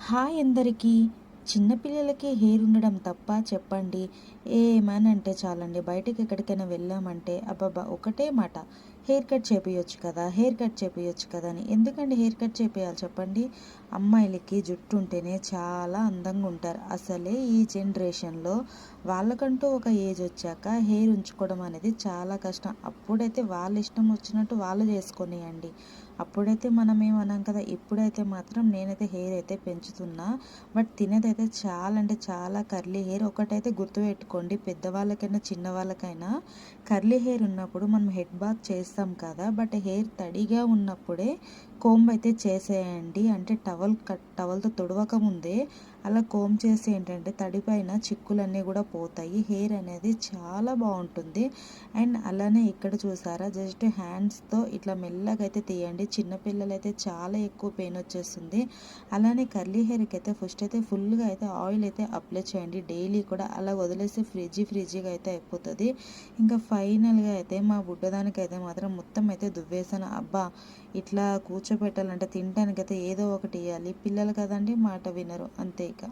Hi అందరికీ. చిన్నపిల్లలకి hair ఉండడం తప్ప చెప్పండి? ఏమనంటే చాలండి, బయటకి ఎక్కడికైనా వెళ్ళామంటే అబ్బబ్బా! ఒకటే మాట, హెయిర్ కట్ చేపియొచ్చు కదా, హెయిర్ కట్ చేపియొచ్చు కదా అని. ఎందుకండి హెయిర్ కట్ చేపియాలి చెప్పండి? అమ్మాయిలకి జుట్టు ఉంటేనే చాలా అందంగా ఉంటారు. అసలే ఈ జనరేషన్లో వాళ్ళకంటూ ఒక ఏజ్ వచ్చాక హెయిర్ ఉంచుకోవడం అనేది చాలా కష్టం. అప్పుడైతే వాళ్ళ ఇష్టం వచ్చినట్టు వాళ్ళు చేసుకొనియండి. అప్పుడైతే మనం ఏమన్నాం కదా. ఇప్పుడైతే మాత్రం నేనైతే హెయిర్ అయితే పెంచుతున్నా. బట్ తినేదైతే చాలా అంటే చాలా కర్లీ హెయిర్. ఒకటైతే గుర్తుపెట్టుకోండి, పెద్దవాళ్ళకైనా చిన్నవాళ్ళకైనా కర్లీ హెయిర్ ఉన్నప్పుడు మనం హెడ్ బాత్ చేస్తాం కదా. బట్ హెయిర్ తడిగా ఉన్నప్పుడే కోంబ్ అయితే చేసేయండి. అంటే టవల్తో తుడవక ముందే అలా కోంబ్ చేసి ఏంటంటే తడిపైన చిక్కులన్నీ కూడా పోతాయి. హెయిర్ అనేది చాలా బాగుంటుంది. అండ్ అలానే ఇక్కడ చూసారా, జస్ట్ హ్యాండ్స్తో ఇట్లా మెల్లగా అయితే తీయండి. చిన్నపిల్లలు అయితే చాలా ఎక్కువ పెయిన్ వచ్చేస్తుంది. అలానే కర్లీ హెయిర్కి అయితే ఫస్ట్ అయితే ఫుల్గా అయితే ఆయిల్ అయితే అప్లై చేయండి. డైలీ కూడా అలా వదిలేసి ఫ్రిడ్జీగా అయితే అయిపోతుంది. ఇంకా ఫైనల్గా అయితే మా బుడ్డదానికి అయితే మాత్రం మొత్తం అయితే దువ్వేసాను. అబ్బా, ఇట్లా కూర్చోపెట్టాలంటే తినడానికైతే ఏదో ఒకటి ఇవ్వాలి. పిల్లలు కదండి, మాట వినరు అంతే ఇక.